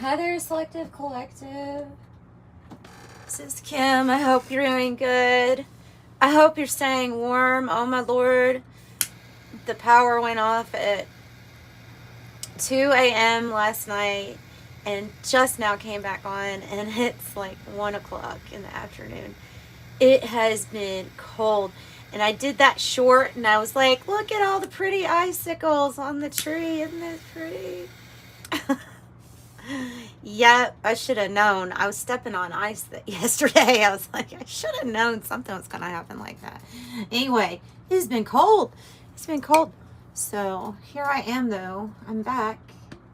Hi there, Selective Collective. This is Kim. I hope you're doing good. I hope you're staying warm. Oh my Lord. The power went off at 2 a.m. last night and just now came back on, and it's like 1 o'clock in the afternoon. It has been cold. And I did that short and I was like, look at all the pretty icicles on the tree. Isn't this pretty? Yeah, I should have known. I was stepping on ice yesterday. I was like, I should have known something was going to happen like that. Anyway, it's been cold. It's been cold. So here I am, though. I'm back.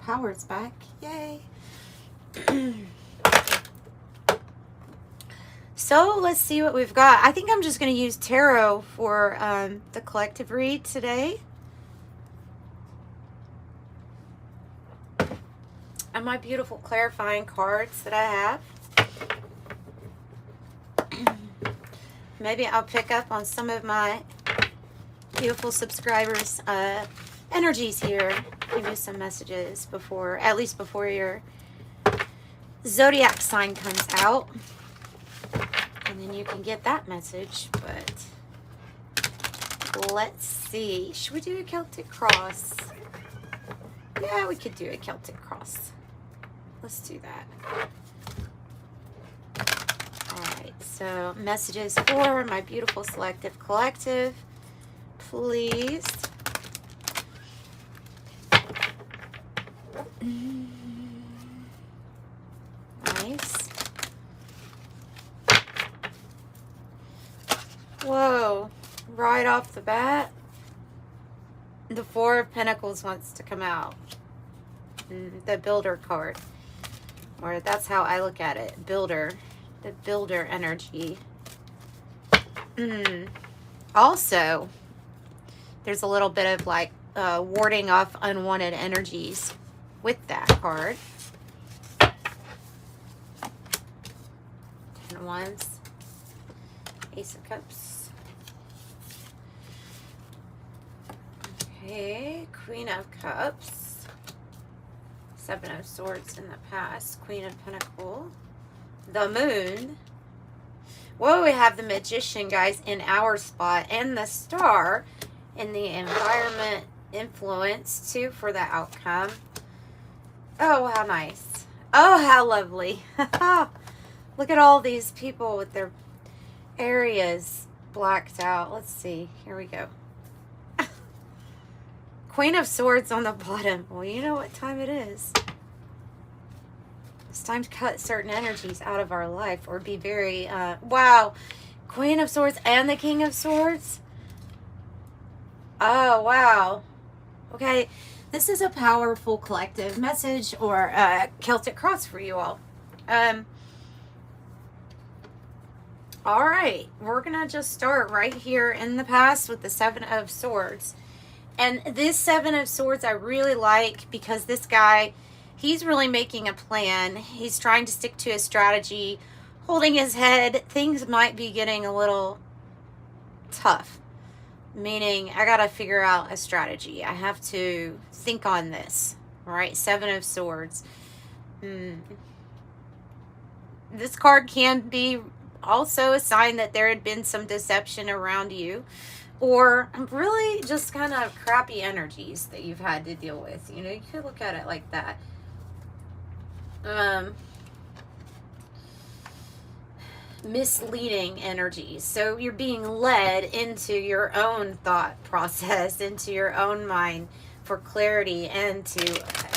Power's back. Yay. So let's see what we've got. I think I'm just going to use tarot for the collective read today. And my beautiful clarifying cards that I have. Maybe I'll pick up on some of my beautiful subscribers' energies here. Give you some messages before, at least before your zodiac sign comes out. And then you can get that message. But let's see. Should we do a Celtic Cross? Yeah, we could do a Celtic Cross. Let's do that. Alright, so messages for my beautiful Selective Collective. Please. Nice. Whoa. Right off the bat, the Four of Pentacles wants to come out. The Builder card. Or that's how I look at it. Builder. The Builder energy. Also, there's a little bit of like warding off unwanted energies with that card. 10 of Wands. Ace of Cups. Okay. Queen of Cups. 7 of Swords in the past. Queen of Pentacles. The Moon. Whoa, we have the Magician, guys, in our spot. And the Star in the environment influence, too, for the outcome. Oh, how nice. Oh, how lovely. Look at all these people with their areas blacked out. Let's see. Here we go. Queen of Swords on the bottom. Well, you know what time it is. It's time to cut certain energies out of our life or be very, wow. Queen of Swords and the King of Swords. Oh, wow. Okay, this is a powerful collective message or Celtic Cross for you all. All right, we're going to just start right here in the past with the 7 of Swords. And this 7 of Swords I really like because this guy, he's really making a plan. He's trying to stick to a strategy, holding his head. Things might be getting a little tough. Meaning, I got to figure out a strategy. I have to think on this. All right, 7 of Swords. This card can be also a sign that there had been some deception around you. Or really just kind of crappy energies that you've had to deal with. You know, you could look at it like that. Misleading energies. So you're being led into your own thought process, into your own mind for clarity and to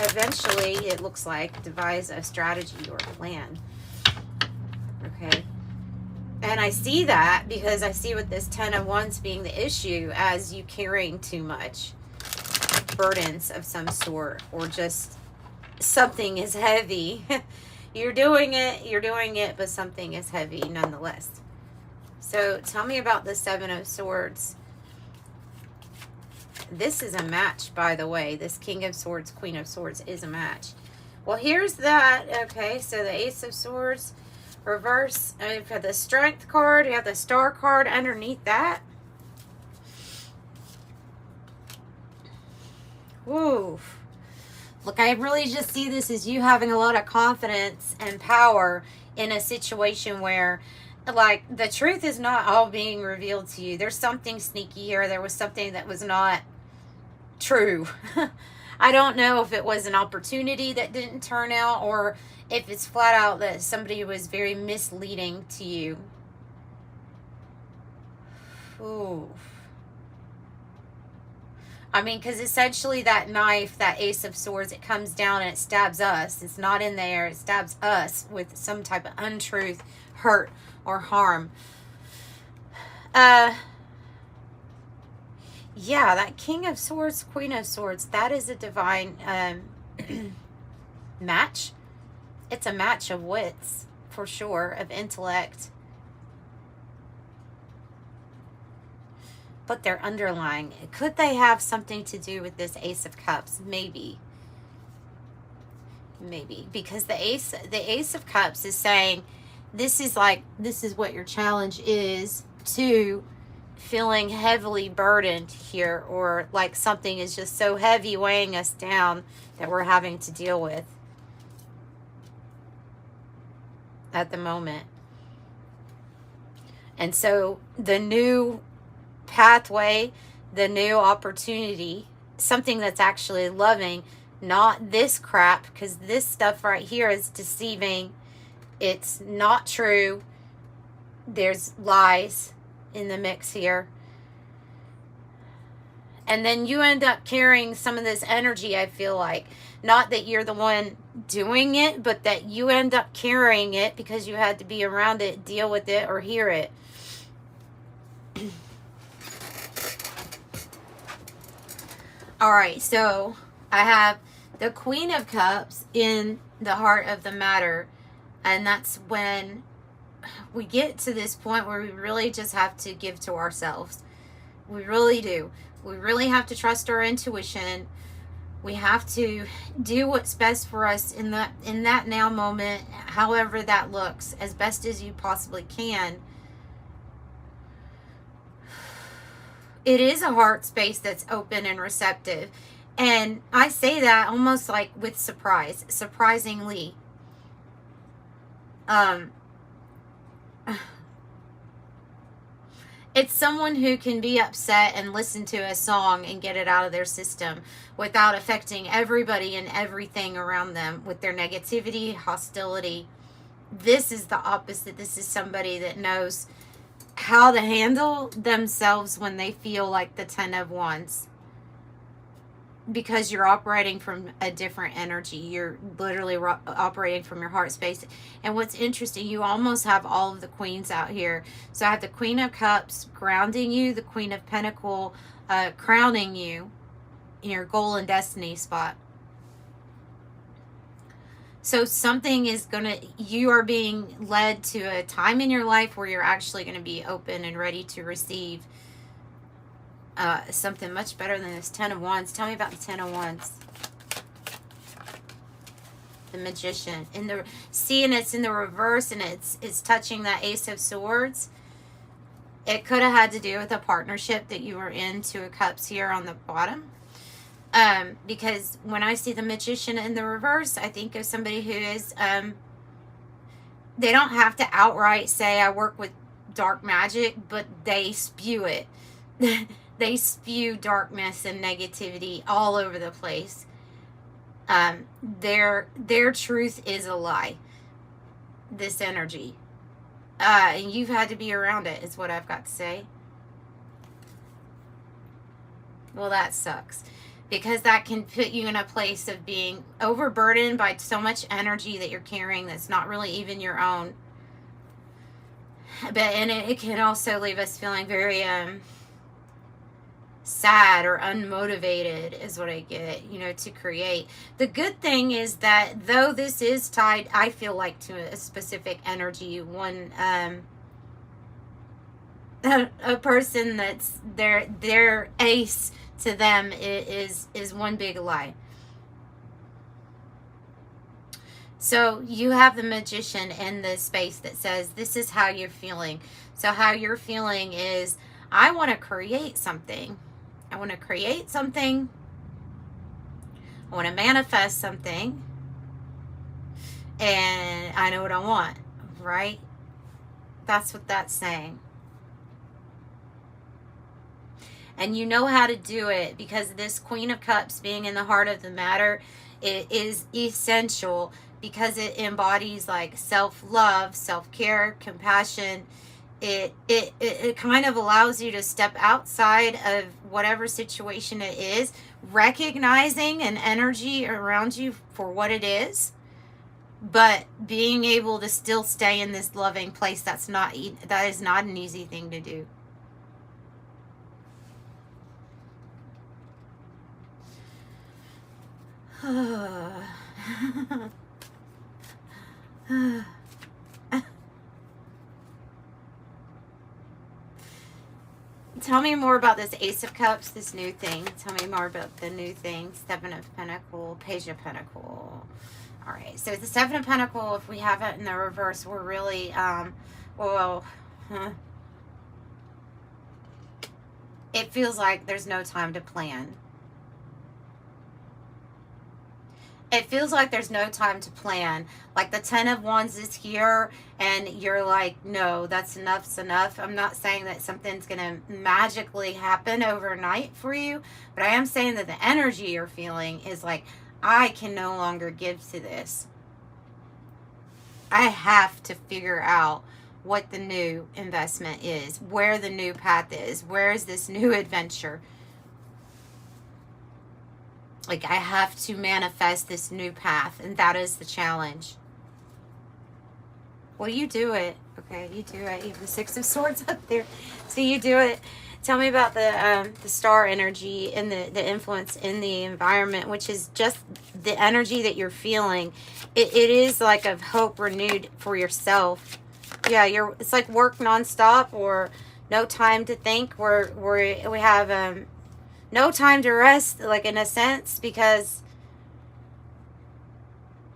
eventually, it looks like, devise a strategy or plan. Okay. And I see that because I see with this 10 of Wands being the issue as you carrying too much burdens of some sort or just something is heavy. You're doing it, but something is heavy nonetheless. So tell me about the 7 of Swords. This is a match, by the way. This King of Swords, Queen of Swords is a match. Well, here's that. Okay, so the Ace of Swords. Reverse, we've got the Strength card. We have the Star card underneath that. Woo. Look, I really just see this as you having a lot of confidence and power in a situation where, like, the truth is not all being revealed to you. There's something sneaky here. There was something that was not true. I don't know if it was an opportunity that didn't turn out, or if it's flat out that somebody was very misleading to you. Ooh. I mean, because essentially that knife, that Ace of Swords, it comes down and it stabs us. It's not in there. It stabs us with some type of untruth, hurt, or harm. Yeah, that King of Swords, Queen of Swords, that is a divine match. It's a match of wits, for sure, of intellect. But they're underlying. Could they have something to do with this Ace of Cups? Maybe. Maybe. Because the Ace of Cups is saying, this is what your challenge is, to feeling heavily burdened here, or like something is just so heavy weighing us down that we're having to deal with at the moment. And so the new pathway, the new opportunity, something that's actually loving, not this crap, because this stuff right here is deceiving. It's not true. There's lies in the mix here. And then you end up carrying some of this energy, I feel like. Not that you're the one doing it, but that you end up carrying it because you had to be around it, deal with it, or hear it. All right, so I have the Queen of Cups in the heart of the matter. And that's when we get to this point where we really just have to give to ourselves. We really do. We really have to trust our intuition. We have to do what's best for us in that now moment, however that looks, as best as you possibly can. It is a heart space that's open and receptive. And I say that almost like with surprise, surprisingly. It's someone who can be upset and listen to a song and get it out of their system without affecting everybody and everything around them with their negativity, hostility. This is the opposite. This is somebody that knows how to handle themselves when they feel like the 10 of Wands. Because you're operating from a different energy. You're literally operating from your heart space. And what's interesting, you almost have all of the queens out here. So I have the Queen of Cups grounding you, the Queen of Pentacles crowning you in your goal and destiny spot. So something is you are being led to a time in your life where you're actually going to be open and ready to receive something much better than this 10 of Wands. Tell me about the 10 of Wands. The Magician. And it's in the reverse, and it's touching that Ace of Swords. It could have had to do with a partnership that you were in, 2 of Cups here on the bottom. Because when I see the Magician in the reverse, I think of somebody who is, they don't have to outright say, I work with dark magic, but they spew it. They spew darkness and negativity all over the place. Their truth is a lie. This energy. And you've had to be around it, is what I've got to say. Well, that sucks. Because that can put you in a place of being overburdened by so much energy that you're carrying that's not really even your own. And it can also leave us feeling very sad or unmotivated, is what I get, to create. The good thing is that though this is tied, I feel like, to a specific energy, one a person that's their ace to them is one big lie. So you have the Magician in the space that says this is how you're feeling. So how you're feeling is, I want to create something. I want to create something, I want to manifest something, and I know what I want, right? That's what that's saying. And you know how to do it, because this Queen of Cups being in the heart of the matter, it is essential, because it embodies like self-love, self-care, compassion. It kind of allows you to step outside of whatever situation it is, recognizing an energy around you for what it is, but being able to still stay in this loving place. That is not an easy thing to do. Tell me more about this Ace of Cups, this new thing. Tell me more about the new thing. Seven of Pentacles, Page of Pentacles. All right, so the Seven of Pentacles, if we have it in the reverse, we're really, it feels like there's no time to plan. It feels like there's no time to plan. Like the Ten of Wands is here, and you're like, no, that's enough's enough. I'm not saying that something's going to magically happen overnight for you, but I am saying that the energy you're feeling is like, I can no longer give to this. I have to figure out what the new investment is, where the new path is, where is this new adventure. Like, I have to manifest this new path, and that is the challenge. Well, you do it. Okay, you do it. You have the Six of Swords up there. So you do it. Tell me about the star energy and the influence in the environment, which is just the energy that you're feeling. It is like of hope renewed for yourself. Yeah, it's like work nonstop, or no time to think. We have no time to rest, like in a sense, because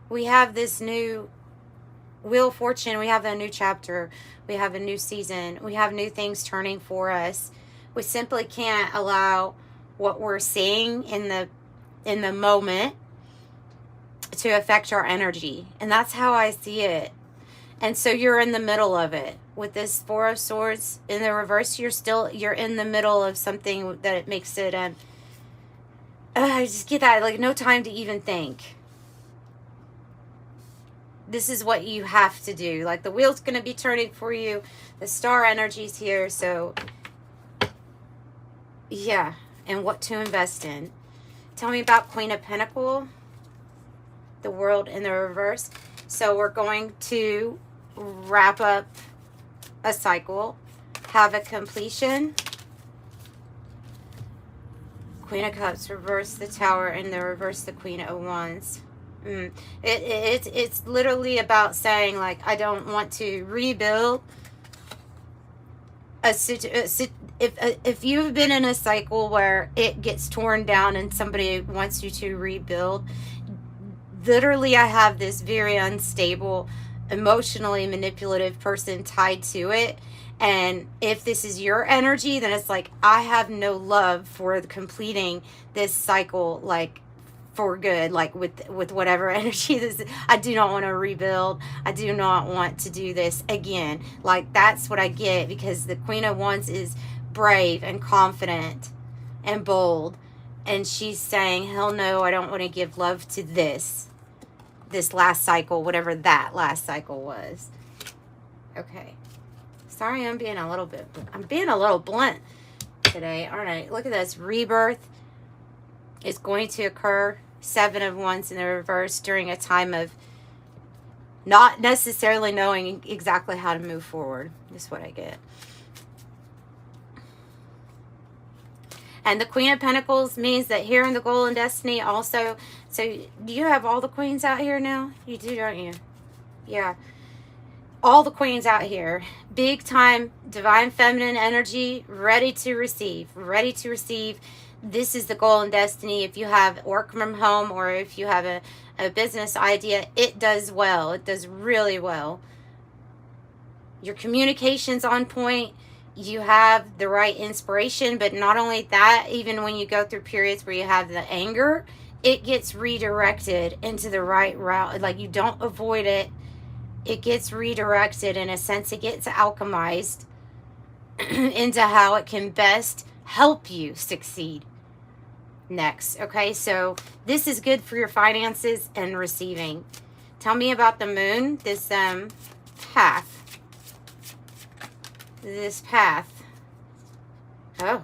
we have this new Wheel of Fortune. We have a new chapter. We have a new season. We have new things turning for us. We simply can't allow what we're seeing in the moment to affect our energy. And that's how I see it. And so you're in the middle of it. With this Four of Swords in the reverse, you're in the middle of something that it makes it, I just get that, like, no time to even think. This is what you have to do. Like, the wheel's going to be turning for you. The star energy's here, so yeah. And what to invest in. Tell me about Queen of Pentacles, the World in the reverse. So we're going to wrap up a cycle, have a completion. Queen of Cups, reverse the Tower, and the reverse the Queen of Wands. It's literally about saying, like, I don't want to rebuild if you've been in a cycle where it gets torn down and somebody wants you to rebuild. Literally, I have this very unstable, emotionally manipulative person tied to it. And if this is your energy, then it's like, I have no love for completing this cycle, like, for good, like with whatever energy this is. I do not want to rebuild. I do not want to do this again. Like, that's what I get, because the Queen of Wands is brave and confident and bold. And she's saying, hell no, I don't want to give love to this last cycle, whatever that last cycle was. Okay. Sorry, I'm being a little blunt today, aren't I? Look at this. Rebirth is going to occur. Seven of Wands in the reverse during a time of not necessarily knowing exactly how to move forward. That's what I get. And the Queen of Pentacles means that here in the Golden Destiny also, so do you have all the queens out here now? You do, don't you? Yeah. All the queens out here. Big time divine feminine energy, ready to receive. Ready to receive. This is the Golden Destiny. If you have work from home, or if you have a business idea, it does well. It does really well. Your communication's on point. You have the right inspiration, but not only that, even when you go through periods where you have the anger, it gets redirected into the right route. Like, you don't avoid it. It gets redirected. In a sense, it gets alchemized into how it can best help you succeed next. Okay, so this is good for your finances and receiving. Tell me about the moon, this path. This path. Oh,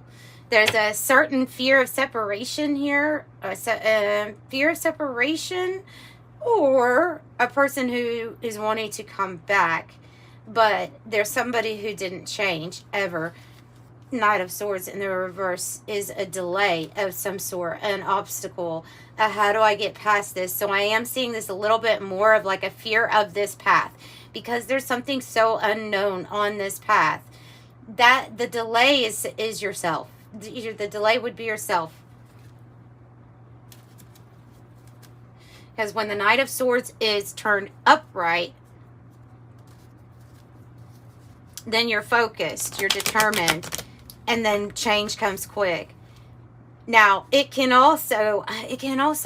there's a certain fear of separation here. Fear of separation, or a person who is wanting to come back, but there's somebody who didn't change ever. Knight of Swords in the reverse is a delay of some sort, an obstacle. How do I get past this? So I am seeing this a little bit more of like a fear of this path, because there's something so unknown on this path that the delay is yourself. The delay would be yourself. Because when the Knight of Swords is turned upright, then you're focused, you're determined, and then change comes quick. Now, it can also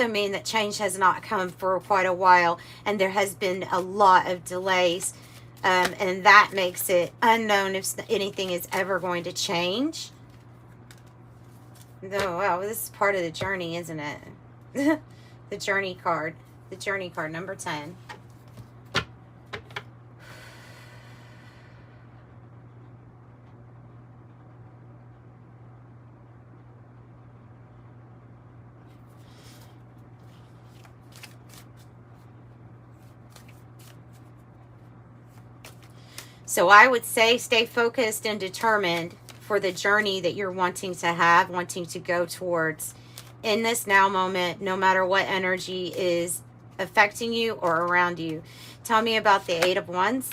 mean that change has not come for quite a while, and there has been a lot of delays, and that makes it unknown if anything is ever going to change. Oh, wow, this is part of the journey, isn't it? The journey card. The journey card, number 10. So I would say stay focused and determined for the journey that you're wanting to have, wanting to go towards in this now moment, no matter what energy is affecting you or around you. Tell me about the Eight of Wands,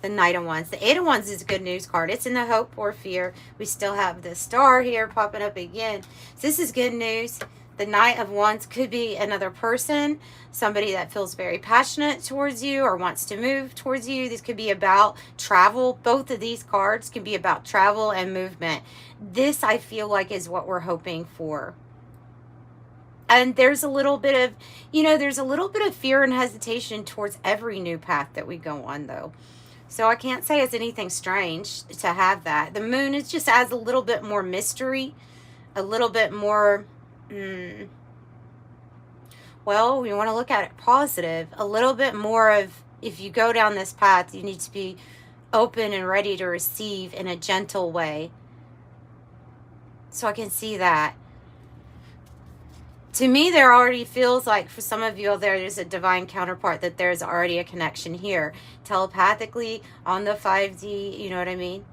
the Knight of Wands. The Eight of Wands is a good news card. It's in the hope or fear. We still have the star here popping up again. So this is good news. The Knight of Wands could be another person, somebody that feels very passionate towards you or wants to move towards you. This could be about travel. Both of these cards can be about travel and movement. This, I feel like, is what we're hoping for. And there's a little bit of, there's a little bit of fear and hesitation towards every new path that we go on, though. So I can't say it's anything strange to have that. The moon is just adds a little bit more mystery, a little bit more, well, we want to look at it positive, a little bit more of, if you go down this path, you need to be open and ready to receive in a gentle way. So I can see that. To me, there already feels like, for some of you there's a divine counterpart, that there's already a connection here. Telepathically, on the 5D, you know what I mean?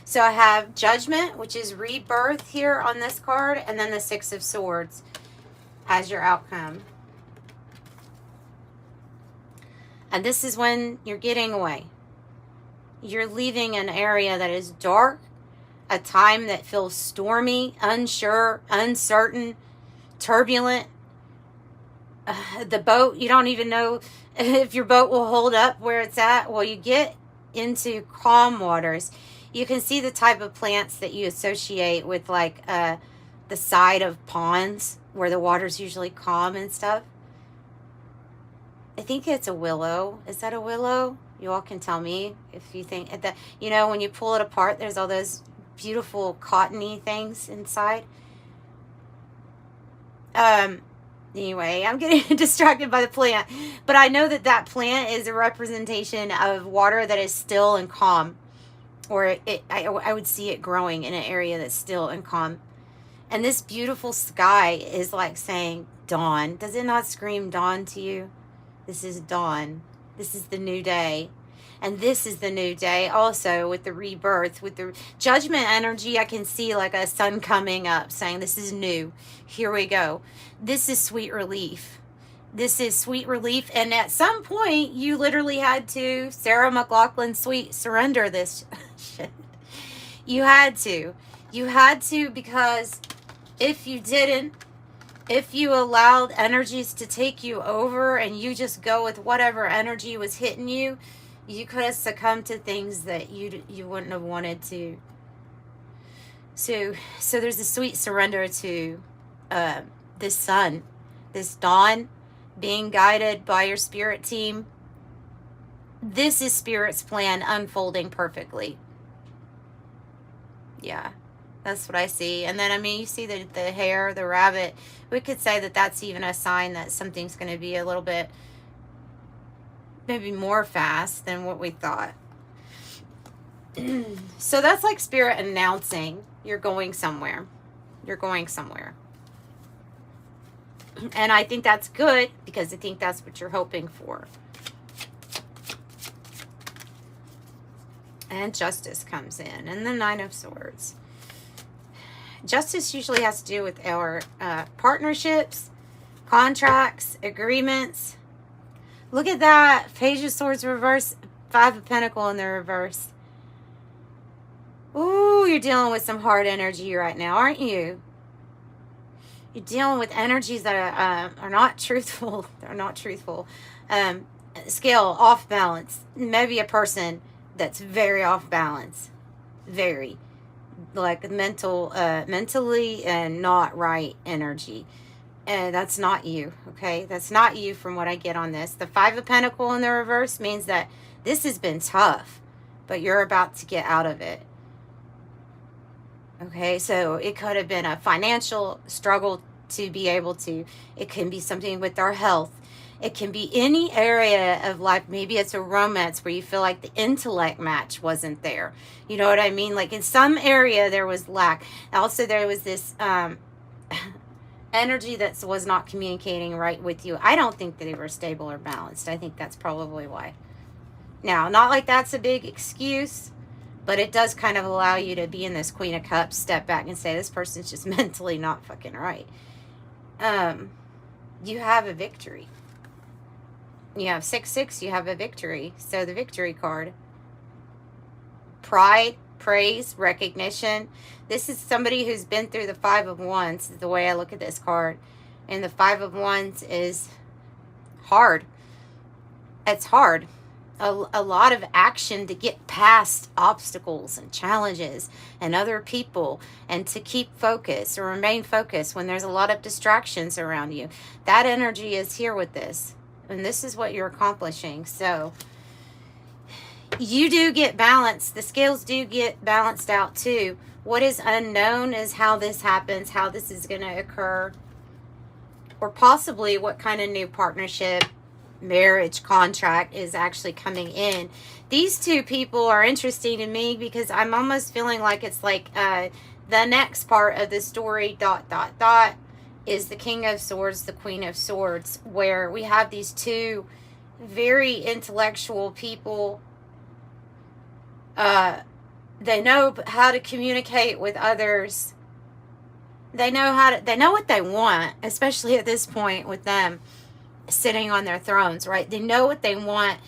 So I have Judgment, which is rebirth here on this card, and then the Six of Swords as your outcome. And this is when you're getting away. You're leaving an area that is dark, a time that feels stormy, unsure, uncertain, turbulent. The boat, you don't even know if your boat will hold up where it's at. Well, you get into calm waters. You can see the type of plants that you associate with, like, the side of ponds where the water's usually calm and stuff. I think it's a willow. Is that a willow? You all can tell me if you think that, when you pull it apart, there's all those beautiful cottony things inside. Anyway, I'm getting distracted by the plant, but I know that that plant is a representation of water that is still and calm, or I would see it growing in an area that's still and calm. And this beautiful sky is like saying dawn. Does it not scream dawn to you? This is dawn. This is the new day. And this is the new day also, with the rebirth, with the Judgment energy. I can see like a sun coming up saying this is new. Here we go. This is sweet relief. This is sweet relief. And at some point you literally had to, Sarah McLachlan Sweet, surrender this shit. You had to. You had to, because if you didn't, if you allowed energies to take you over and you just go with whatever energy was hitting you, you could have succumbed to things that you wouldn't have wanted to. So there's a sweet surrender to this sun, this dawn, being guided by your spirit team. This is Spirit's plan unfolding perfectly. Yeah, that's what I see. And then, I mean, you see the hare, the rabbit. We could say that that's even a sign that something's going to be a little bit, maybe more fast than what we thought. So that's like Spirit announcing you're going somewhere. You're going somewhere. And I think that's good, because I think that's what you're hoping for. And Justice comes in, and the Nine of Swords. Justice usually has to do with our partnerships, contracts, agreements. Look at that. Page of Swords reverse, Five of Pentacles in the reverse. Ooh, you're dealing with some hard energy right now, aren't you? You're dealing with energies that are not truthful. They're not truthful. Scale off balance. Maybe a person that's very off balance. Very. Like mentally and not right energy. And that's not you, okay? That's not you from what I get on this. The Five of Pentacles in the reverse means that this has been tough, but you're about to get out of it. Okay, so it could have been a financial struggle to be able to, it can be something with our health. It can be any area of life. Maybe it's a romance where you feel like the intellect match wasn't there. You know what I mean? Like in some area there was lack. Also there was this energy that was not communicating right with you. I don't think that they were stable or balanced. I think that's probably why. Now, not like that's a big excuse, but it does kind of allow you to be in this Queen of Cups, step back and say, this person's just mentally not fucking right. You have a victory. You have 6-6, you have a victory. So the victory card. Pride, praise, recognition. This is somebody who's been through the Five of Wands, is the way I look at this card. And the Five of Wands is hard. It's hard. A lot of action to get past obstacles and challenges and other people, and to keep focus or remain focused when there's a lot of distractions around you. That energy is here with this, and this is what you're accomplishing. So you do get balanced. The scales do get balanced out too. What is unknown is how this happens, how this is going to occur, or possibly what kind of new partnership, marriage, contract is actually coming in. These two people are interesting to me because I'm almost feeling like it's like the next part of the story, ... is the King of Swords, the Queen of Swords, where we have these two very intellectual people. They know how to communicate with others. They know what they want, especially at this point with them sitting on their thrones, right? They know what they want.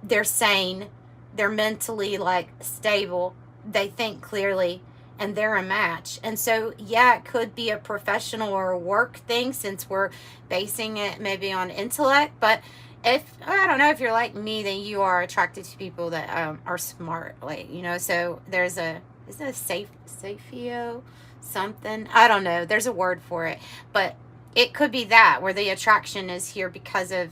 They're sane. They're mentally like stable. They think clearly, and they're a match. And so, yeah, it could be a professional or a work thing, since we're basing it maybe on intellect. But if, I don't know, if you're like me, then you are attracted to people that are smart, like, you know. So there's is it a safio something? I don't know. There's a word for it, but it could be that, where the attraction is here because of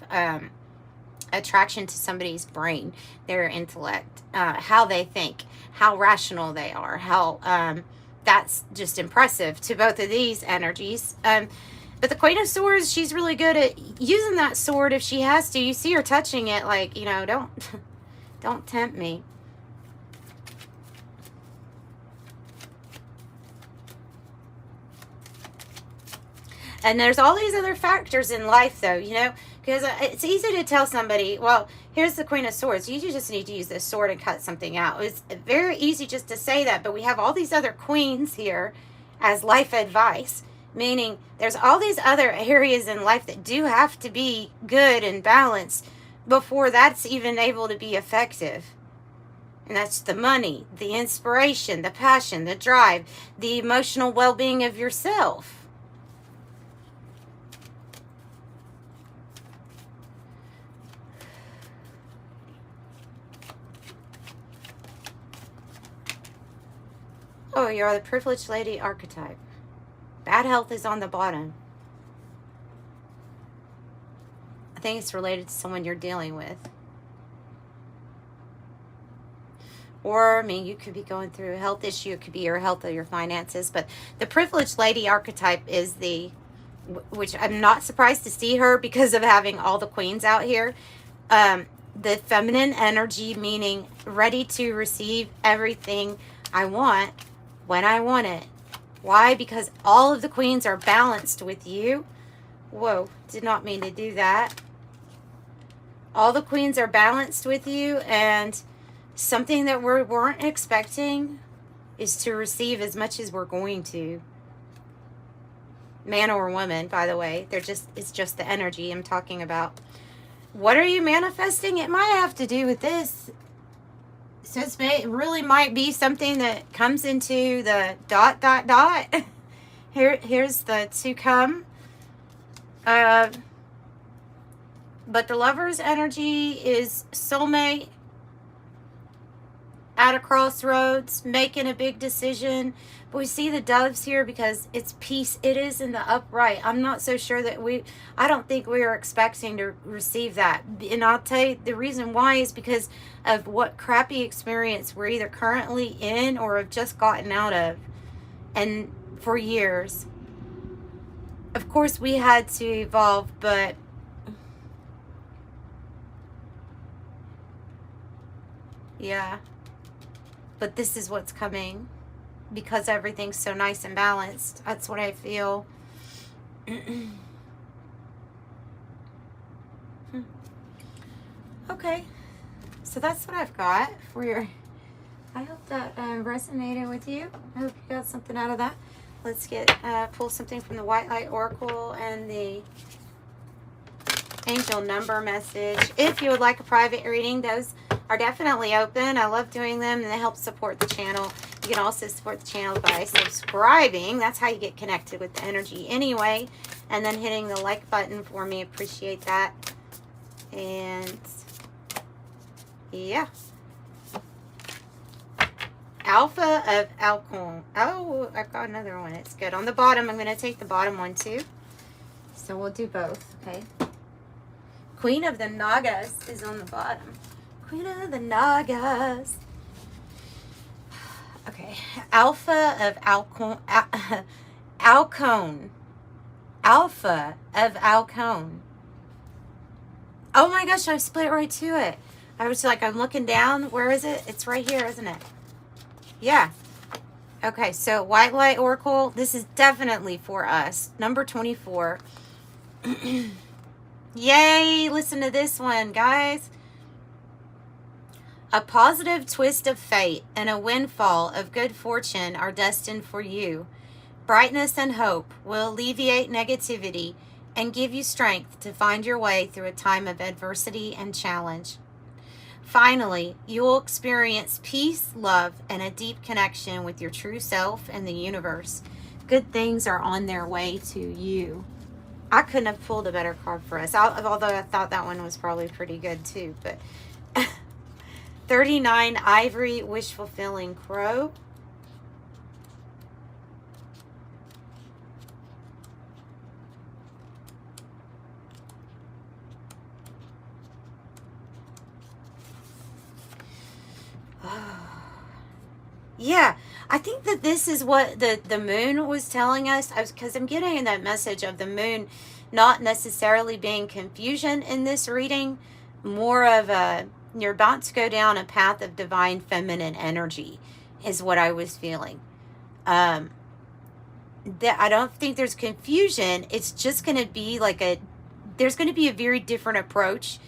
attraction to somebody's brain, their intellect, how they think, how rational they are, how that's just impressive to both of these energies. But the Queen of Swords, she's really good at using that sword if she has to. You see her touching it like, you know, don't tempt me. And there's all these other factors in life, though, you know, because it's easy to tell somebody, well, here's the Queen of Swords. You just need to use this sword and cut something out. It's very easy just to say that, but we have all these other queens here as life advice, meaning there's all these other areas in life that do have to be good and balanced before that's even able to be effective. And that's the money, the inspiration, the passion, the drive, the emotional well-being of yourself. Oh, you're the privileged lady archetype. Bad health is on the bottom. I think it's related to someone you're dealing with. Or, I mean, you could be going through a health issue. It could be your health or your finances. But the privileged lady archetype is which I'm not surprised to see her because of having all the queens out here. The feminine energy, meaning ready to receive everything I want when I want it. Why? Because all of the queens are balanced with you. Whoa, did not mean to do that. All the queens are balanced with you, and something that we weren't expecting is to receive as much as we're going to. Man or woman, by the way. It's just the energy I'm talking about. What are you manifesting? It might have to do with this. So it really might be something that comes into the ... Here's the to come. But the lover's energy is soulmate, at a crossroads, making a big decision. But we see the doves here because it's peace. It is in the upright. I'm not so sure that I don't think we are expecting to receive that. And I'll tell you the reason why is because of what crappy experience we're either currently in or have just gotten out of. And for years. Of course, we had to evolve, but yeah. But this is what's coming because everything's so nice and balanced. That's what I feel. Okay. So that's what I've got for your... I hope that resonated with you. I hope you got something out of that. Let's pull something from the White Light Oracle and the angel number message. If you would like a private reading, those are definitely open. I love doing them, and they help support the channel. You can also support the channel by subscribing. That's how you get connected with the energy anyway. And then hitting the like button for me. Appreciate that. And yeah. Alpha of Alcon. Oh, I've got another one. It's good. On the bottom, I'm going to take the bottom one too. So we'll do both, okay? Queen of the Nagas is on the bottom. Queen of the Nagas. Okay. Alpha of Alcon. Alcon. Alpha of Alcon. Oh my gosh, I split right to it. I was like, I'm looking down. Where is it? It's right here, isn't it? Yeah. Okay, so White Light Oracle. This is definitely for us. Number 24. Yay! Listen to this one, guys. A positive twist of fate and a windfall of good fortune are destined for you. Brightness and hope will alleviate negativity and give you strength to find your way through a time of adversity and challenge. Finally, you will experience peace, love, and a deep connection with your true self and the universe. Good things are on their way to you. I couldn't have pulled a better card for us, although I thought that one was probably pretty good too. But 39, Ivory, wish-fulfilling crow. Yeah, I think that this is what the moon was telling us. Because I'm getting that message of the moon not necessarily being confusion in this reading, more of you're about to go down a path of divine feminine energy is what I was feeling. That I don't think there's confusion. It's just going to be there's going to be a very different approach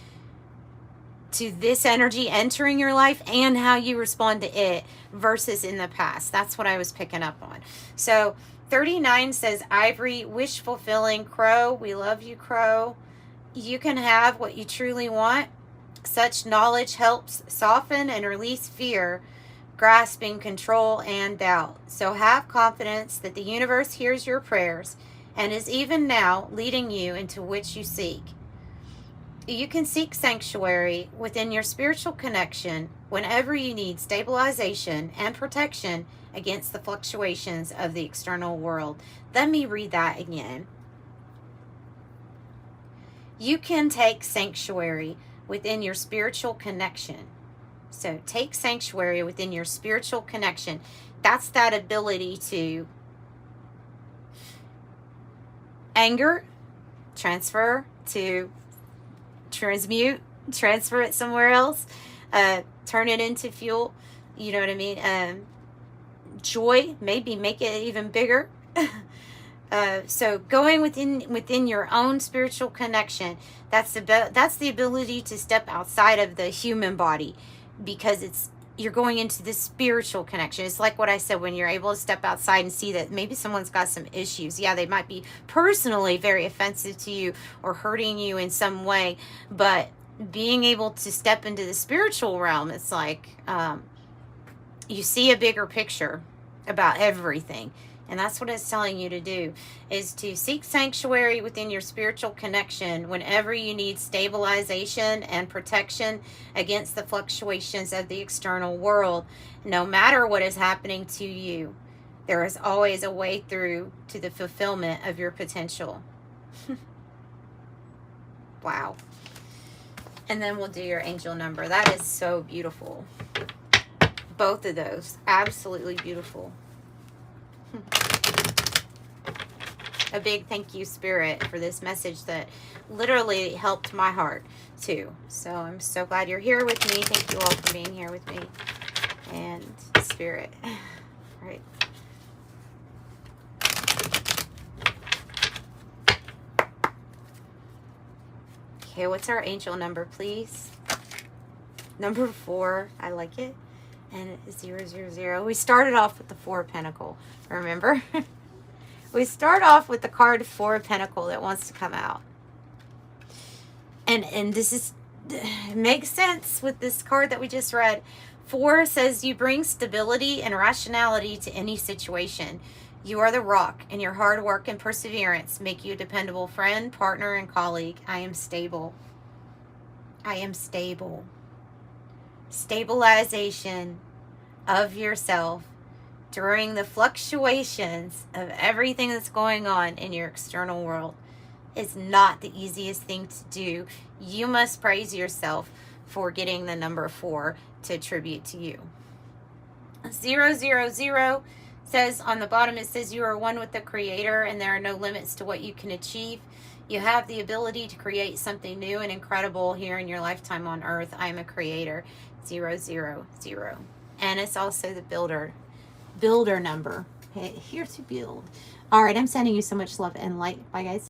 to this energy entering your life and how you respond to it versus in the past. That's what I was picking up on. So 39 says Ivory, wish fulfilling crow. We love you, crow. You can have what you truly want. Such knowledge helps soften and release fear, grasping control and doubt. So have confidence that the universe hears your prayers and is even now leading you into which you seek. You can seek sanctuary within your spiritual connection whenever you need stabilization and protection against the fluctuations of the external world. Let me read that again. You can take sanctuary within your spiritual connection. So take sanctuary within your spiritual connection. That's that ability to anger, transfer, to transmute, transfer it somewhere else, turn it into fuel. You know what I mean? Joy, maybe make it even bigger. So going within your own spiritual connection, that's the ability to step outside of the human body, because you're going into this spiritual connection. It's like what I said, when you're able to step outside and see that maybe someone's got some issues. Yeah, they might be personally very offensive to you or hurting you in some way, but being able to step into the spiritual realm, it's like you see a bigger picture about everything. And that's what it's telling you to do, is to seek sanctuary within your spiritual connection whenever you need stabilization and protection against the fluctuations of the external world. No matter what is happening to you, there is always a way through to the fulfillment of your potential. Wow. And then we'll do your angel number. That is so beautiful. Both of those, absolutely beautiful. A big thank you, Spirit, for this message that literally helped my heart too. So I'm so glad you're here with me. Thank you all for being here with me. And Spirit. All right. Okay, what's our angel number, please? Number 4. I like it. And it's 000. We started off with the 4 of Pentacles, remember? We start off with the card 4 of Pentacles that wants to come out. And this makes sense with this card that we just read. 4 says you bring stability and rationality to any situation. You are the rock, and your hard work and perseverance make you a dependable friend, partner, and colleague. I am stable. I am stable. Stabilization of yourself during the fluctuations of everything that's going on in your external world is not the easiest thing to do. You must praise yourself for getting the number 4 to attribute to you. 000 says on the bottom, it says you are one with the Creator and there are no limits to what you can achieve. You have the ability to create something new and incredible here in your lifetime on earth. I am a creator. 000. And it's also the builder number. Here to build. All right, I'm sending you so much love and light. Bye, guys.